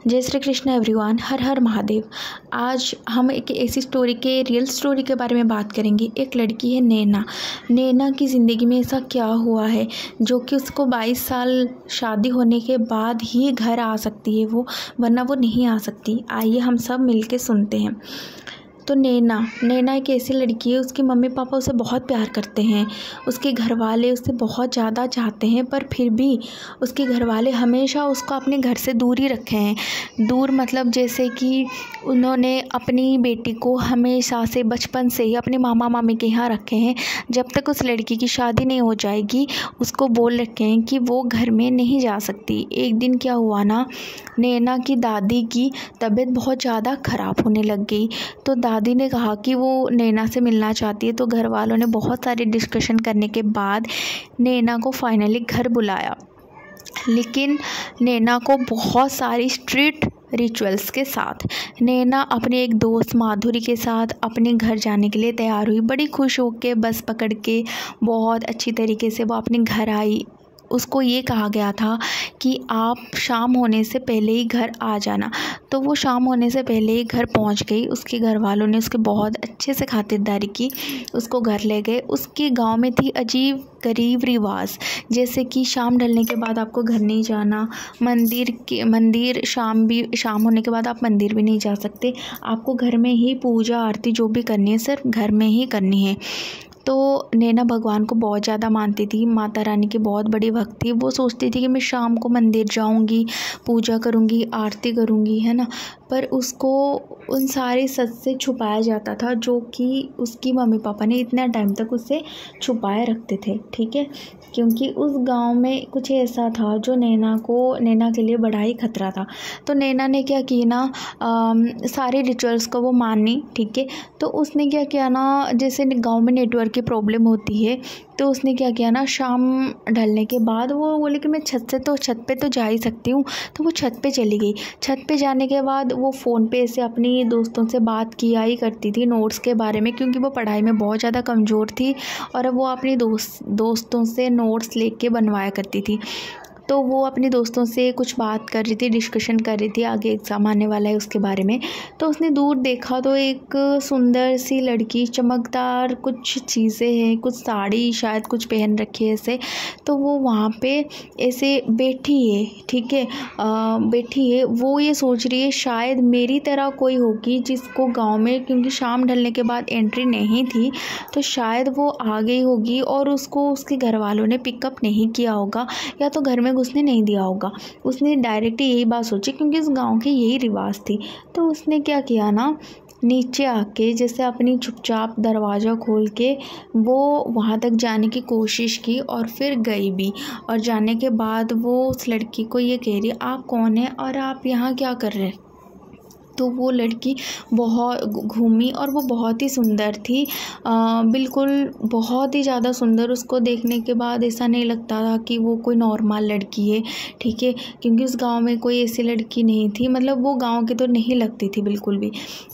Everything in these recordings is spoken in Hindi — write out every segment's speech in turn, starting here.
जय श्री कृष्ण एवरीवन। हर हर महादेव। आज हम एक ऐसी स्टोरी के रियल स्टोरी के बारे में बात करेंगे। एक लड़की है नैना। नैना की ज़िंदगी में ऐसा क्या हुआ है जो कि उसको 22 साल शादी होने के बाद ही घर आ सकती है वो, वरना वो नहीं आ सकती। आइए हम सब मिलके सुनते हैं। तो नैना एक ऐसी लड़की है, उसके मम्मी पापा उसे बहुत प्यार करते हैं, उसके घर वाले उसे बहुत ज़्यादा चाहते हैं, पर फिर भी उसके घर वाले हमेशा उसको अपने घर से दूर ही रखे हैं। दूर मतलब जैसे कि उन्होंने अपनी बेटी को हमेशा से बचपन से ही अपने मामा मामी के यहाँ रखे हैं। जब तक उस लड़की की शादी नहीं हो जाएगी उसको बोल रखे हैं कि वो घर में नहीं जा सकती। एक दिन क्या हुआ ना, नैना की दादी की तबीयत बहुत ज़्यादा ख़राब होने लग गई। तो दादी ने कहा कि वो नैना से मिलना चाहती है। तो घर वालों ने बहुत सारे डिस्कशन करने के बाद नैना को फाइनली घर बुलाया, लेकिन नैना को बहुत सारी स्ट्रिक्ट रिचुअल्स के साथ नैना अपने एक दोस्त माधुरी के साथ अपने घर जाने के लिए तैयार हुई। बड़ी खुश होकर बस पकड़ के बहुत अच्छी तरीके से वो अपने घर आई। उसको ये कहा गया था कि आप शाम होने से पहले ही घर आ जाना। तो वो शाम होने से पहले ही घर पहुंच गई। उसके घर वालों ने उसके बहुत अच्छे से खातिरदारी की, उसको घर ले गए। उसके गांव में थी अजीब गरीब रिवाज, जैसे कि शाम ढलने के बाद आपको घर नहीं जाना, मंदिर शाम होने के बाद आप मंदिर भी नहीं जा सकते, आपको घर में ही पूजा आरती जो भी करनी है सिर्फ घर में ही करनी है। तो नैना भगवान को बहुत ज़्यादा मानती थी, माता रानी की बहुत बड़ी भक्त थी। वो सोचती थी कि मैं शाम को मंदिर जाऊंगी, पूजा करूंगी, आरती करूंगी, है ना। पर उसको उन सारे सच से छुपाया जाता था, जो कि उसकी मम्मी पापा ने इतना टाइम तक उससे छुपाए रखते थे, ठीक है। क्योंकि उस गांव में कुछ ऐसा था जो नैना के लिए बड़ा ही खतरा था। तो नैना ने क्या किया ना, सारे रिचुअल्स को वो मानी, ठीक है। तो उसने क्या किया ना, जैसे गांव में नेटवर्क की प्रॉब्लम होती है, तो उसने क्या किया ना, शाम ढलने के बाद वो बोले कि मैं छत पे तो जा ही सकती हूँ। तो वो छत पे चली गई। छत पे जाने के बाद वो फ़ोन पे ऐसे अपनी दोस्तों से बात किया ही करती थी नोट्स के बारे में, क्योंकि वो पढ़ाई में बहुत ज़्यादा कमज़ोर थी और वो अपनी दोस्तों से नोट्स लेके बनवाया करती थी। तो वो अपने दोस्तों से कुछ बात कर रही थी, डिस्कशन कर रही थी आगे एग्ज़ाम आने वाला है उसके बारे में। तो उसने दूर देखा तो एक सुंदर सी लड़की, चमकदार कुछ चीज़ें हैं, कुछ साड़ी शायद कुछ पहन रखी है ऐसे। तो वो वहाँ पे ऐसे बैठी है, ठीक है, बैठी है। वो ये सोच रही है शायद मेरी तरह कोई होगी जिसको गाँव में, क्योंकि शाम ढलने के बाद एंट्री नहीं थी, तो शायद वो आ गई होगी और उसको उसके घर वालों ने पिकअप नहीं किया होगा, या तो घर में उसने नहीं दिया होगा। उसने डायरेक्ट यही बात सोची, क्योंकि इस गांव की यही रिवाज थी। तो उसने क्या किया ना, नीचे आके जैसे अपनी चुपचाप दरवाज़ा खोल के वो वहाँ तक जाने की कोशिश की और फिर गई भी। और जाने के बाद वो उस लड़की को ये कह रही, आप कौन है और आप यहाँ क्या कर रहे हैं। तो वो लड़की बहुत घूमी और वो बहुत ही सुंदर थी, बिल्कुल बहुत ही ज़्यादा सुंदर। उसको देखने के बाद ऐसा नहीं लगता था कि वो कोई नॉर्मल लड़की है, ठीक है, क्योंकि उस गांव में कोई ऐसी लड़की नहीं थी, मतलब वो गांव की तो नहीं लगती थी बिल्कुल भी।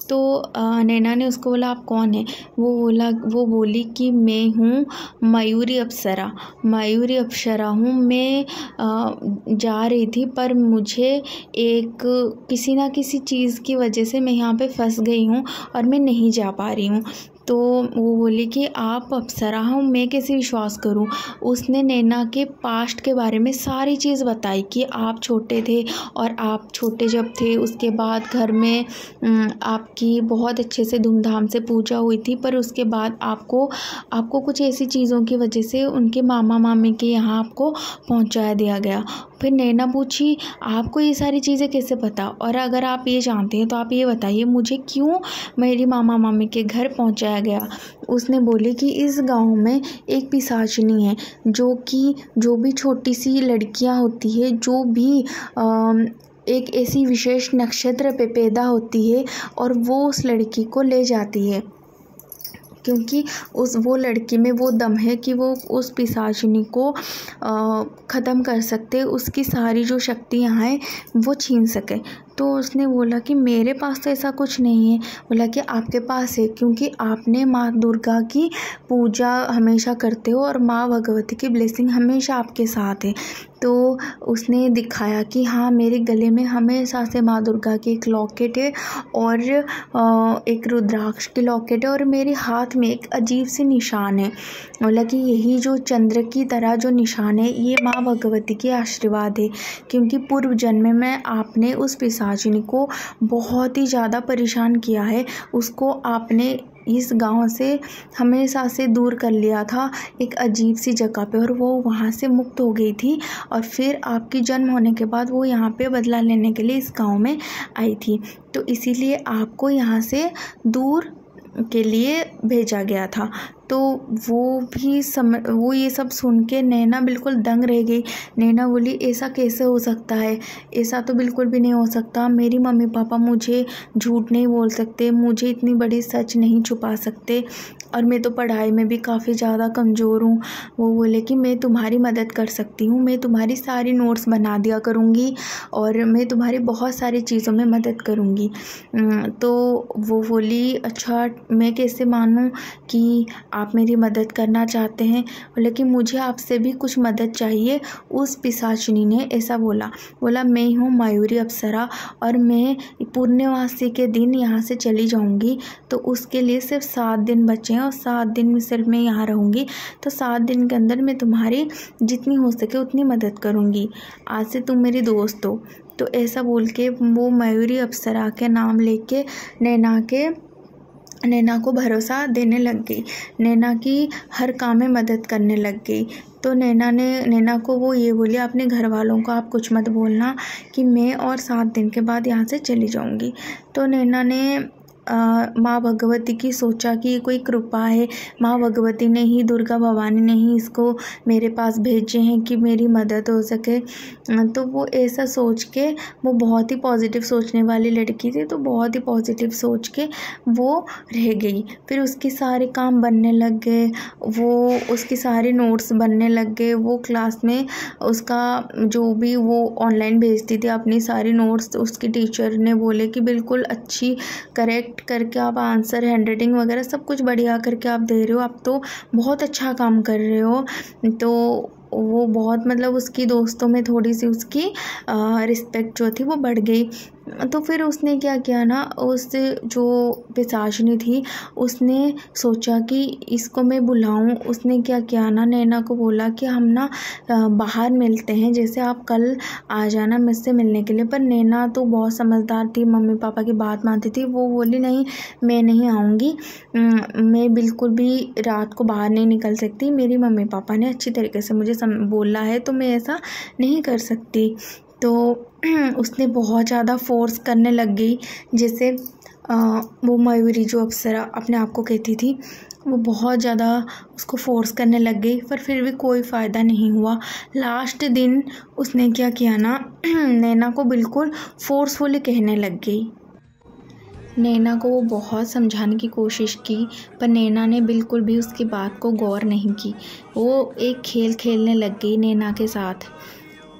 तो नैना ने उसको बोला आप कौन है। वो बोली कि मैं हूँ मयूरी अप्सरा हूँ। मैं जा रही थी, पर मुझे एक किसी ना किसी चीज़ की वजह से मैं यहाँ पे फंस गई हूँ और मैं नहीं जा पा रही हूँ। तो वो बोली कि आप अप्सरा हो, मैं कैसे विश्वास करूं। उसने नैना के पास्ट के बारे में सारी चीज़ बताई कि आप छोटे थे और आप छोटे जब थे उसके बाद घर में आपकी बहुत अच्छे से धूमधाम से पूजा हुई थी, पर उसके बाद आपको कुछ ऐसी चीज़ों की वजह से उनके मामा मामी के यहाँ आपको पहुँचा दिया गया। फिर नैना पूछी आपको ये सारी चीज़ें कैसे पता, और अगर आप ये जानते हैं तो आप ये बताइए मुझे क्यों मेरी मामा मामी के घर पहुँचाया गया। उसने बोली कि इस गांव में एक पिशाचिनी है, जो भी छोटी सी लड़कियां होती है, जो भी एक ऐसी विशेष नक्षत्र पे पैदा होती है और वो उस लड़की को ले जाती है, क्योंकि वो लड़की में वो दम है कि वो उस पिशाचिनी को ख़त्म कर सकते, उसकी सारी जो शक्तियाँ हैं वो छीन सके। तो उसने बोला कि मेरे पास तो ऐसा कुछ नहीं है। बोला कि आपके पास है, क्योंकि आपने माँ दुर्गा की पूजा हमेशा करते हो और माँ भगवती की ब्लेसिंग हमेशा आपके साथ है। तो उसने दिखाया कि हाँ, मेरे गले में हमेशा से माँ दुर्गा की एक लॉकेट है और एक रुद्राक्ष की लॉकेट है और मेरे हाथ में एक अजीब सी निशान है। बोला कि यही जो चंद्र की तरह जो निशान है, ये माँ भगवती के आशीर्वाद है, क्योंकि पूर्व जन्म में आपने उस पिशाचिनी को बहुत ही ज़्यादा परेशान किया है। उसको आपने इस गांव से हमेशा से दूर कर लिया था एक अजीब सी जगह पे, और वो वहाँ से मुक्त हो गई थी। और फिर आपकी जन्म होने के बाद वो यहाँ पे बदला लेने के लिए इस गांव में आई थी। तो इसीलिए आपको यहाँ से दूर के लिए भेजा गया था। तो वो ये सब सुन के नैना बिल्कुल दंग रह गई। नैना बोली, ऐसा कैसे हो सकता है? ऐसा तो बिल्कुल भी नहीं हो सकता। मेरी मम्मी पापा मुझे झूठ नहीं बोल सकते, मुझे इतनी बड़ी सच नहीं छुपा सकते, और मैं तो पढ़ाई में भी काफ़ी ज़्यादा कमज़ोर हूँ। वो बोले कि मैं तुम्हारी मदद कर सकती हूँ, मैं तुम्हारी सारी नोट्स बना दिया करूँगी और मैं तुम्हारी बहुत सारी चीज़ों में मदद करूँगी। तो वो बोली, अच्छा मैं कैसे मानूँ कि आप मेरी मदद करना चाहते हैं? बोले कि मुझे आपसे भी कुछ मदद चाहिए। उस पिशाचिनी ने ऐसा बोला मैं हूँ मयूरी अप्सरा और मैं पूर्णिमासी के दिन यहाँ से चली जाऊँगी। तो उसके लिए सिर्फ 7 दिन बचे हैं और 7 दिन में सिर्फ मैं यहाँ रहूँगी। तो 7 दिन के अंदर मैं तुम्हारी जितनी हो सके उतनी मदद करूँगी। आज से तुम मेरी दोस्त हो। तो ऐसा बोल के वो मयूरी अप्सरा के नाम लेके नैना को भरोसा देने लग गई, नैना की हर काम में मदद करने लग गई। तो नैना को वो ये बोली, अपने घर वालों को आप कुछ मत बोलना कि मैं और 7 दिन के बाद यहाँ से चली जाऊँगी। तो नैना ने माँ भगवती की सोचा कि ये कोई कृपा है, माँ भगवती ने ही, दुर्गा भवानी ने ही इसको मेरे पास भेजे हैं कि मेरी मदद हो सके। तो वो ऐसा सोच के, वो बहुत ही पॉजिटिव सोचने वाली लड़की थी, तो बहुत ही पॉजिटिव सोच के वो रह गई। फिर उसके सारे काम बनने लग गए, वो उसकी सारी नोट्स बनने लग गए। वो क्लास में उसका जो भी वो ऑनलाइन भेजती थी अपनी सारी नोट्स, उसकी टीचर ने बोले कि बिल्कुल अच्छी करेक्ट करके आप आंसर, हैंडराइटिंग वगैरह सब कुछ बढ़िया करके आप दे रहे हो, आप तो बहुत अच्छा काम कर रहे हो। तो वो बहुत, मतलब उसकी दोस्तों में थोड़ी सी उसकी रिस्पेक्ट जो थी वो बढ़ गई। तो फिर उसने क्या किया ना, उस जो पिशाचिनी थी उसने सोचा कि इसको मैं बुलाऊं। उसने क्या किया ना, नैना को बोला कि हम ना बाहर मिलते हैं, जैसे आप कल आ जाना मुझसे मिलने के लिए। पर नैना तो बहुत समझदार थी, मम्मी पापा की बात मानती थी। वो बोली नहीं, मैं नहीं आऊँगी, मैं बिल्कुल भी रात को बाहर नहीं निकल सकती। मेरी मम्मी पापा ने अच्छी तरीके से मुझे बोला है, तो मैं ऐसा नहीं कर सकती। तो उसने बहुत ज़्यादा फोर्स करने लग गई, जैसे वो मयूरी जो अप्सरा अपने आप को कहती थी, वो बहुत ज़्यादा उसको फोर्स करने लग गई। पर फिर भी कोई फ़ायदा नहीं हुआ। लास्ट दिन उसने क्या किया ना, नैना को बिल्कुल फोर्सफुली कहने लग गई। नैना को वो बहुत समझाने की कोशिश की, पर नैना ने बिल्कुल भी उसकी बात को गौर नहीं की। वो एक खेल खेलने लग गई नैना के साथ।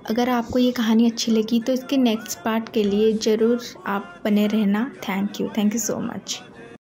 अगर आपको ये कहानी अच्छी लगी तो इसके नेक्स्ट पार्ट के लिए ज़रूर आप बने रहना। Thank you so much.